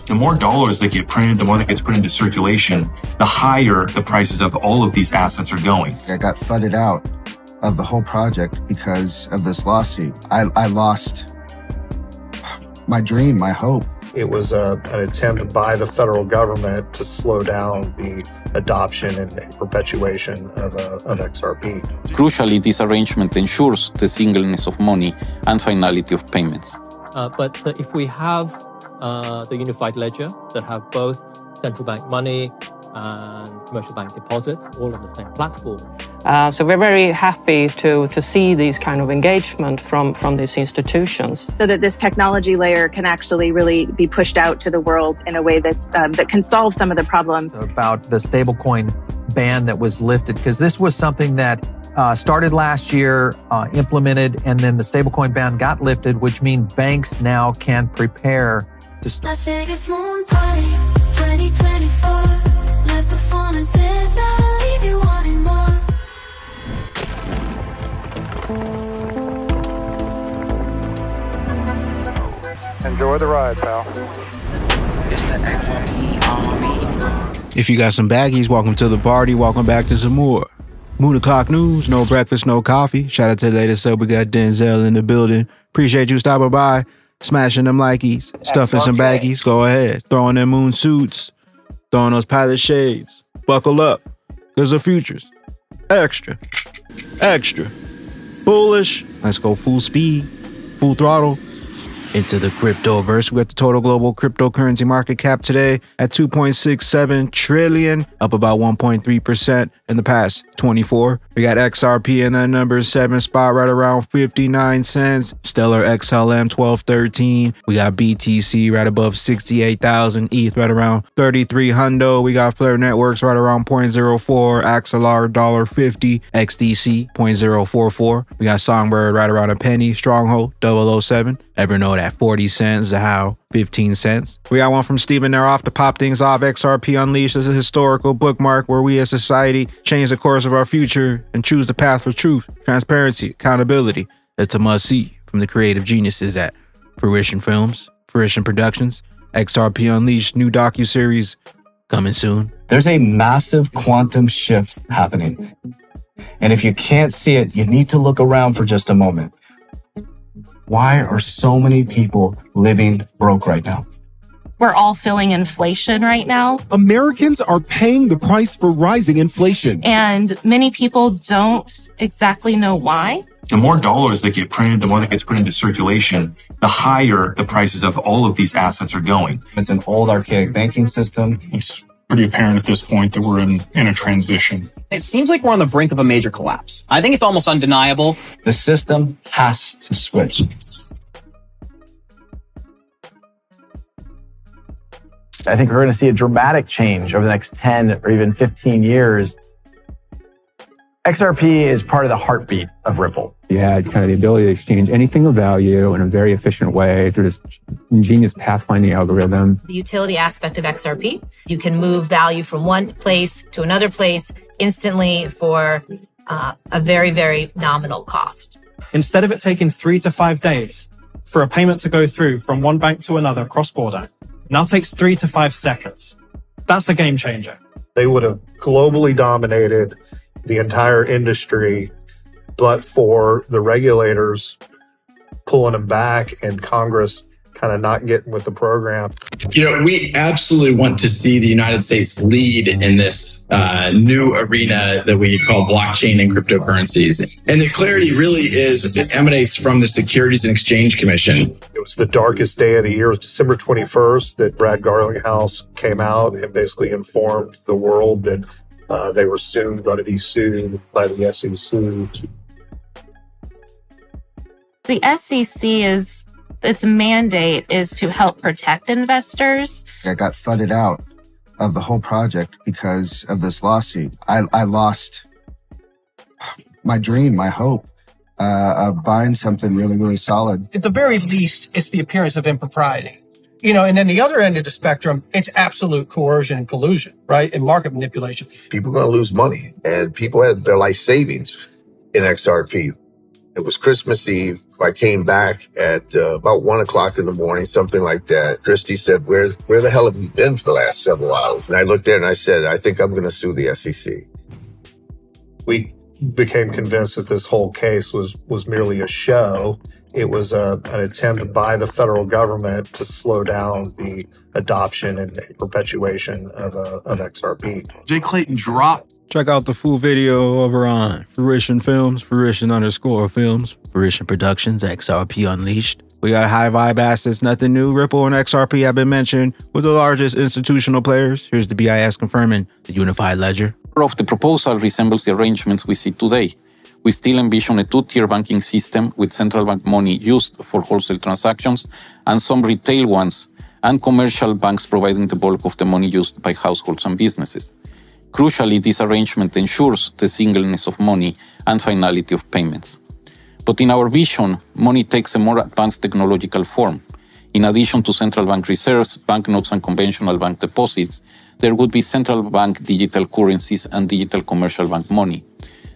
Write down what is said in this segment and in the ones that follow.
The more dollars that get printed, the more that gets put into circulation, the higher the prices of all of these assets are going. I got flooded out of the whole project because of this lawsuit. I lost my dream, my hope. It was an attempt by the federal government to slow down the adoption and perpetuation of XRP. Crucially, this arrangement ensures the singleness of money and finality of payments. But if we have the unified ledger that have both central bank money and commercial bank deposits all on the same platform. So we're very happy to see these kind of engagement from these institutions. So that this technology layer can actually really be pushed out to the world in a way that can solve some of the problems. About the stablecoin ban that was lifted, because this was something that started last year, implemented, and then the stablecoin ban got lifted, which means banks now can prepare to start. Las Vegas Moon Party 2024. Live performances that'll leave you wanting more. Enjoy the ride, pal. It's the XRP army. If you got some baggies, welcome to the party. Welcome back to some more Moon O'Clock News. No breakfast, no coffee. Shout out to the latest up. We got Denzel in the building. Appreciate you stopping by. Smashing them likies, stuffing some baggies. Go ahead. Throwing them moon suits. Throwing those pilot shades. Buckle up. There's the futures. Extra. Extra. Bullish. Let's go full speed. Full throttle. Into the cryptoverse. We got the total global cryptocurrency market cap today at 2.67 trillion, up about 1.3% in the past 24. We got XRP in that number 7 spot, right around 59 cents. Stellar XLM 1213. We got BTC right above 68,000. ETH right around 33 hundo. We got Flare Networks right around 0.04. Axelar $1.50. XDC 0.044. We got Songbird right around a penny. Stronghold 007. Evernote at 40 cents. Zahao 15 cents. We got one from Steven Neroff to pop things off. XRP Unleashed is a historical bookmark where we as society change the course of our future and choose the path for truth, transparency, accountability. It's a must-see from the creative geniuses at Fruition Films, Fruition Productions. XRP Unleashed new docuseries coming soon. There's a massive quantum shift happening. And if you can't see it, you need to look around for just a moment. Why are so many people living broke right now? We're all feeling inflation right now. Americans are paying the price for rising inflation. And many people don't exactly know why. The more dollars that get printed, the more that gets put into circulation, the higher the prices of all of these assets are going. It's an old archaic banking system. It's pretty apparent at this point that we're in a transition. It seems like we're on the brink of a major collapse. I think it's almost undeniable. The system has to switch. I think we're going to see a dramatic change over the next 10 or even 15 years. XRP is part of the heartbeat of Ripple. You had kind of the ability to exchange anything of value in a very efficient way through this ingenious pathfinding algorithm. The utility aspect of XRP, you can move value from one place to another place instantly for a very, very nominal cost. Instead of it taking 3 to 5 days for a payment to go through from one bank to another cross-border, now takes 3 to 5 seconds. That's a game changer. They would have globally dominated the entire industry, but for the regulators pulling them back and Congress kind of not getting with the program. You know, we absolutely want to see the United States lead in this new arena that we call blockchain and cryptocurrencies. And the clarity really it emanates from the Securities and Exchange Commission. It was the darkest day of the year. It was December 21st that Brad Garlinghouse came out and basically informed the world that they were soon going to be sued by the SEC. The SEC its mandate is to help protect investors. I got flooded out of the whole project because of this lawsuit. I lost my dream, my hope of buying something really, really solid. At the very least, it's the appearance of impropriety. You know, and then the other end of the spectrum, it's absolute coercion and collusion, right? And market manipulation. People are going to lose money, and people had their life savings in XRP. It was Christmas Eve. I came back at about 1 o'clock in the morning, something like that. Christy said, where the hell have you been for the last several hours? And I looked at it and I said, I think I'm going to sue the SEC. We became convinced that this whole case was merely a show. It was an attempt by the federal government to slow down the adoption and perpetuation of XRP. Jay Clayton dropped. Check out the full video over on Fruition Films, Fruition_Films, Fruition Productions, XRP Unleashed. We got high vibe assets, nothing new. Ripple and XRP have been mentioned with the largest institutional players. Here's the BIS confirming the unified ledger. Of the proposal resembles the arrangements we see today. We still envision a two-tier banking system with central bank money used for wholesale transactions and some retail ones, and commercial banks providing the bulk of the money used by households and businesses. Crucially, this arrangement ensures the singleness of money and finality of payments. But in our vision, money takes a more advanced technological form. In addition to central bank reserves, banknotes, and conventional bank deposits, there would be central bank digital currencies and digital commercial bank money.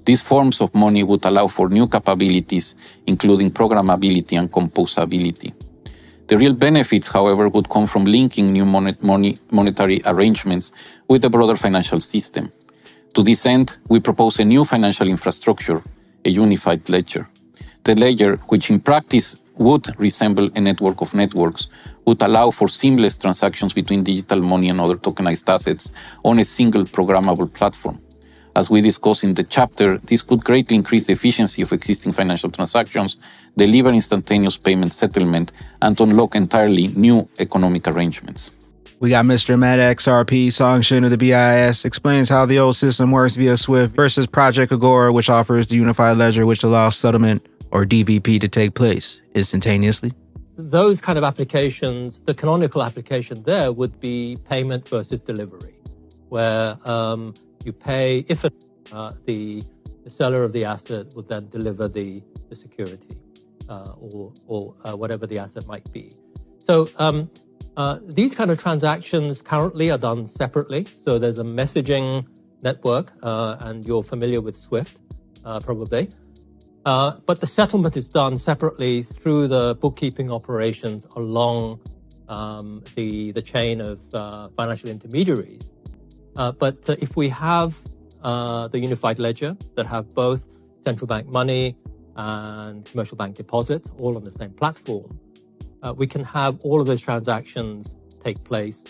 These forms of money would allow for new capabilities, including programmability and composability. The real benefits, however, would come from linking new monetary arrangements with the broader financial system. To this end, we propose a new financial infrastructure, a unified ledger. The ledger, which in practice would resemble a network of networks, would allow for seamless transactions between digital money and other tokenized assets on a single programmable platform. As we discussed in the chapter, this could greatly increase the efficiency of existing financial transactions, deliver instantaneous payment settlement, and unlock entirely new economic arrangements. We got Mr. Matt XRP, Song Shin of the BIS, explains how the old system works via SWIFT versus Project Agora, which offers the unified ledger, which allows settlement or DVP to take place instantaneously. Those kind of applications, the canonical application there would be payment versus delivery, where you pay if the seller of the asset will then deliver the security or whatever the asset might be. So these kind of transactions currently are done separately. So there's a messaging network, and you're familiar with SWIFT probably. But the settlement is done separately through the bookkeeping operations along the chain of financial intermediaries. But if we have the unified ledger that have both central bank money and commercial bank deposits all on the same platform, we can have all of those transactions take place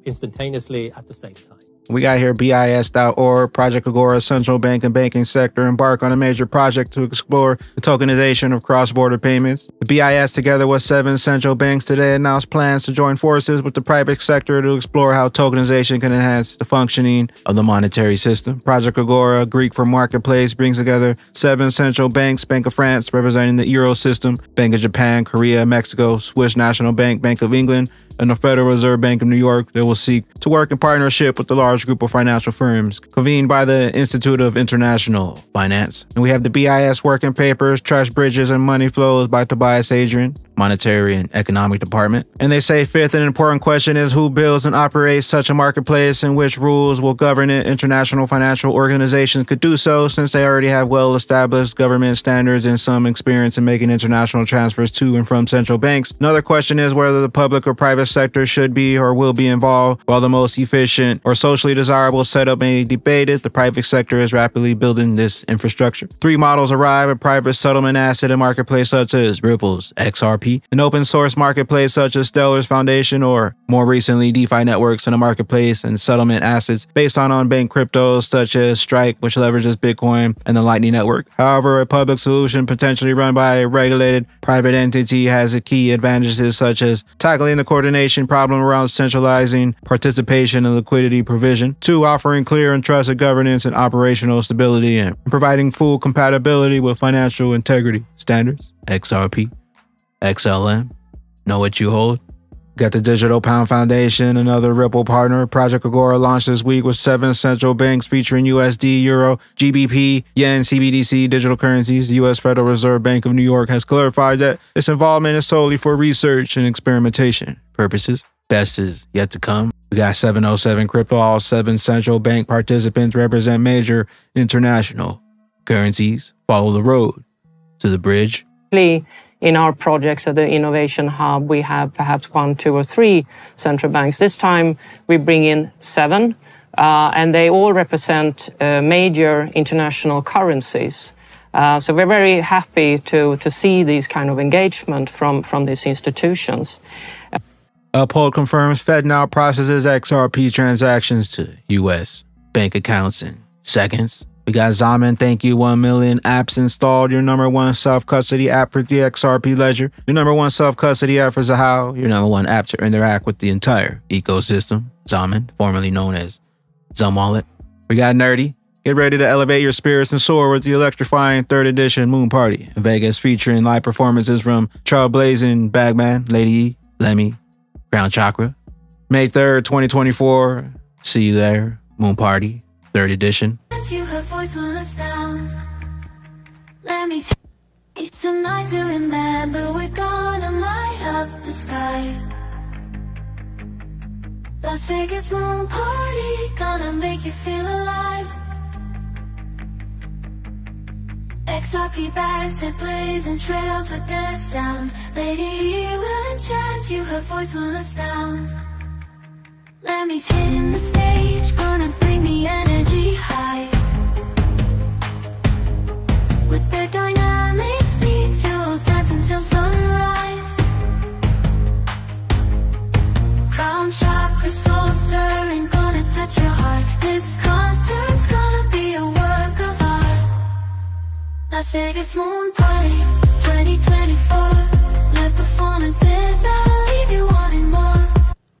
instantaneously at the same time. We got here BIS.org, Project Agora, central bank and banking sector embark on a major project to explore the tokenization of cross-border payments. The BIS, together with 7 central banks today, announced plans to join forces with the private sector to explore how tokenization can enhance the functioning of the monetary system. Project Agora, Greek for marketplace, brings together 7 central banks: Bank of France, representing the Euro system, Bank of Japan, Korea, Mexico, Swiss National Bank, Bank of England, and the Federal Reserve Bank of New York. They will seek to work in partnership with the large group of financial firms convened by the Institute of International Finance. And we have the BIS working papers, Trust Bridges and Money Flows by Tobias Adrian, Monetary and Economic Department. And they say, fifth, an important question is who builds and operates such a marketplace and which rules will govern it. International financial organizations could do so since they already have well-established government standards and some experience in making international transfers to and from central banks. Another question is whether the public or private sector should be or will be involved. While the most efficient or socially desirable setup may be debated, the private sector is rapidly building this infrastructure. 3 models arrive: a private settlement asset and marketplace such as Ripple's XRP, an open source marketplace such as Stellar's Foundation, or more recently DeFi networks and a marketplace and settlement assets based on unbanked cryptos such as Strike, which leverages Bitcoin and the Lightning Network. However, a public solution potentially run by a regulated private entity has a key advantages such as tackling the coordination problem around centralizing participation and liquidity provision, 2, offering clear and trusted governance and operational stability, and providing full compatibility with financial integrity standards. XRP, XLM, know what you hold. Got the Digital Pound Foundation, another Ripple partner. Project Agora launched this week with 7 central banks featuring USD, Euro, GBP, Yen, CBDC, digital currencies. The U.S. Federal Reserve Bank of New York has clarified that its involvement is solely for research and experimentation purposes. Best is yet to come. We got 707 Crypto. All 7 central bank participants represent major international currencies. Follow the road to the bridge. In our projects at the Innovation Hub, we have perhaps 1, 2, or 3 central banks. This time we bring in 7, and they all represent major international currencies. So we're very happy to see these kind of engagement from these institutions. Uphold confirms Fed now processes XRP transactions to U.S. bank accounts in seconds. We got Zaman, thank you, 1 million apps installed. Your #1 self-custody app for the XRP ledger. Your #1 self-custody app for Zahao. Your #1 app to interact with the entire ecosystem. Zaman, formerly known as Wallet. We got Nerdy. Get ready to elevate your spirits and soar with the electrifying 3rd edition Moon Party in Vegas, featuring live performances from Trailblazing, Bagman, Lady E, Lemmy, Crown Chakra. May 3rd, 2024. See you there. Moon Party, 3rd edition. You, her voice will astound. Let me see. It's a night to remember. We're gonna light up the sky. Las Vegas Moon Party, gonna make you feel alive. XRP bags that blazing trails with their sound. Lady will enchant you, her voice will astound. Lemmy's hitting the stage, gonna bring the energy high. With their dynamic beats, you'll dance until sunrise. Crown chakra, soul stirring, gonna touch your heart. This concert's gonna be a work of art. Las Vegas Moon Party 2024. Live performances that'll leave you wanting more.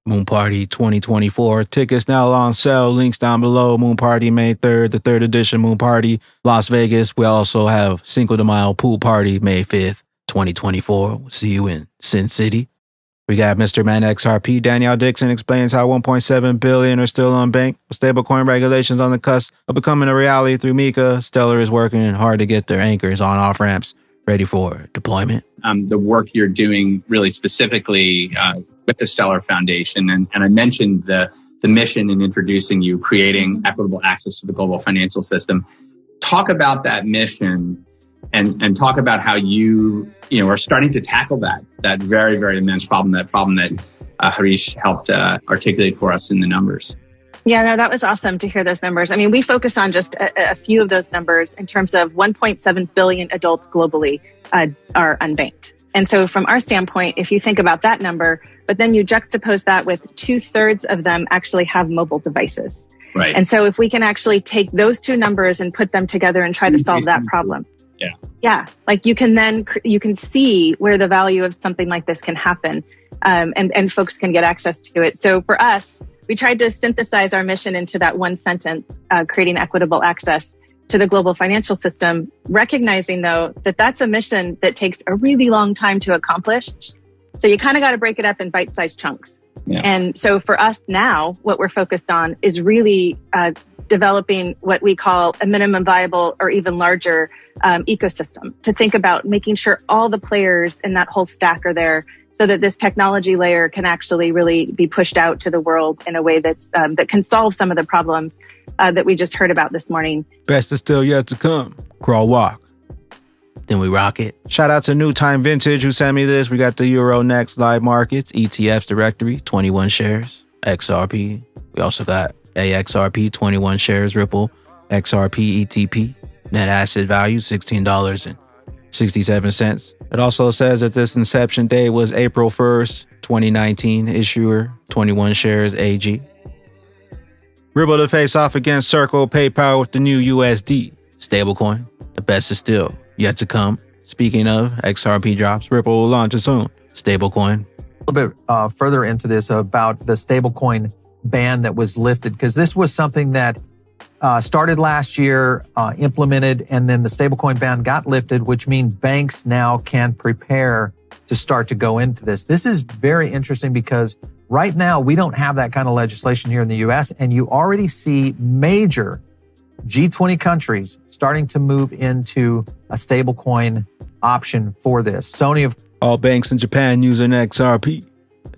Moon Party 2024. Tickets now on sale. Links down below. Moon Party May 3rd, the 3rd edition Moon Party, Las Vegas. We also have Cinco de Mayo Pool Party May 5th, 2024. We'll see you in Sin City. We got Mr. Man XRP. Danielle Dixon explains how 1.7 billion are still unbanked, with stablecoin regulations on the cusp of becoming a reality through Mika. Stellar is working hard to get their anchors on off ramps ready for deployment. The work you're doing really specifically with the Stellar Foundation. And I mentioned the mission in introducing you, creating equitable access to the global financial system. Talk about that mission and talk about how you are starting to tackle that very, very immense problem, that Harish helped articulate for us in the numbers. Yeah, no, that was awesome to hear those numbers. I mean, we focused on just a few of those numbers in terms of 1.7 billion adults globally are unbanked. And so from our standpoint, if you think about that number, but then you juxtapose that with 2/3 of them actually have mobile devices. Right. And so if we can actually take those two numbers and put them together and try to solve that problem. Yeah. Yeah. Like you can see where the value of something like this can happen, and folks can get access to it. So for us, we tried to synthesize our mission into that one sentence, creating equitable access to the global financial system, recognizing though that that's a mission that takes a really long time to accomplish. So you kind of got to break it up in bite-sized chunks. Yeah. And so for us now, what we're focused on is really developing what we call a minimum viable or even larger ecosystem, to think about making sure all the players in that whole stack are there, so that this technology layer can actually really be pushed out to the world in a way that can solve some of the problems that we just heard about this morning. Best is still yet to come. Crawl, walk. Then we rock it. Shout out to New Time Vintage who sent me this. We got the Euronext live markets, ETFs directory, 21 shares, XRP. We also got AXRP, 21 shares, Ripple, XRP, ETP, net asset value, $16.67. It also says that this inception date was April 1st, 2019. Issuer, 21 shares, AG. Ripple to face off against Circle, PayPal with the new USD stablecoin. The best is still yet to come. Speaking of XRP drops, Ripple will launch its own stablecoin. A little bit further into this about the stablecoin ban that was lifted, because this was something that started last year, implemented, and then the stablecoin ban got lifted, which means banks now can prepare to start to go into this. This is very interesting because right now we don't have that kind of legislation here in the US, and you already see major G20 countries starting to move into a stablecoin option for this. Sony of all banks in Japan using XRP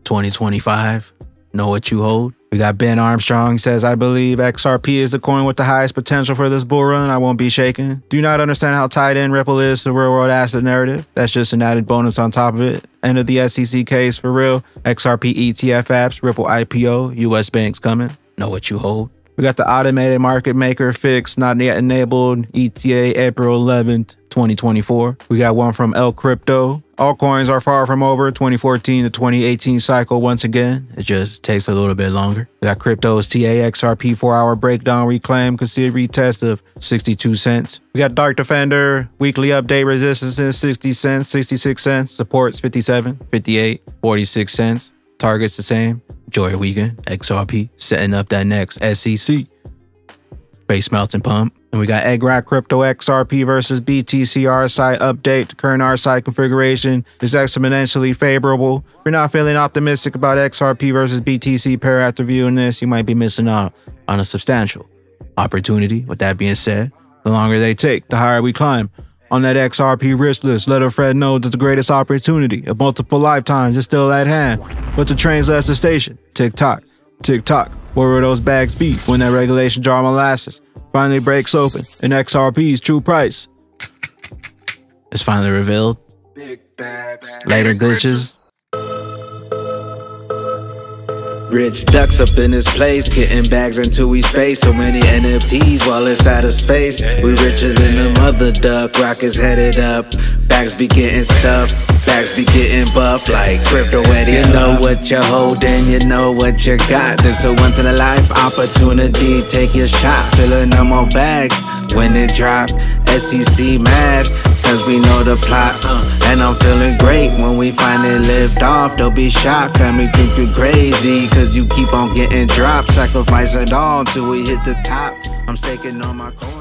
2025. Know what you hold? We got Ben Armstrong says, I believe XRP is the coin with the highest potential for this bull run. I won't be shaken. Do you not understand how tied in Ripple is to the real world asset narrative? That's just an added bonus on top of it. End of the SEC case for real. XRP ETF apps, Ripple IPO, US banks coming. Know what you hold? We got the automated market maker fix, not yet enabled, ETA April 11th, 2024. We got one from L Crypto. Altcoins are far from over. 2014 to 2018 cycle once again. It just takes a little bit longer. We got Crypto's TA XRP 4-hour breakdown reclaim, considered retest of 62 cents. We got Dark Defender, weekly update resistances 60 cents, 66 cents, supports 57, 58, 46 cents. Targets the same. Enjoy your weekend. XRP setting up that next SEC base melting pump. And we got Egg Crypto XRP versus BTC RSI update. The current RSI configuration is exponentially favorable. If you're not feeling optimistic about XRP versus BTC pair after viewing this, you might be missing out on a substantial opportunity. With that being said, the longer they take, the higher we climb on that XRP risk list. Let a friend know that the greatest opportunity of multiple lifetimes is still at hand. But the train's left the station. Tick tock, tick tock. Where will those bags be when that regulation jar molasses finally breaks open and XRP's true price is finally revealed? Later, glitches. Rich ducks up in this place, getting bags until we space. So many NFTs while it's out of space. We richer than the mother duck, rockets headed up. Bags be getting stuffed, bags be getting buffed like crypto wedding. You know what you're holding, you know what you got. This a once in a life opportunity, take your shot. Filling no more bags when it drop. SEC mad, cause we know the plot. And I'm feeling great when we finally lift off. Don't be shocked, family think you crazy, cause you keep on getting dropped. Sacrifice it all till we hit the top. I'm staking on my coin.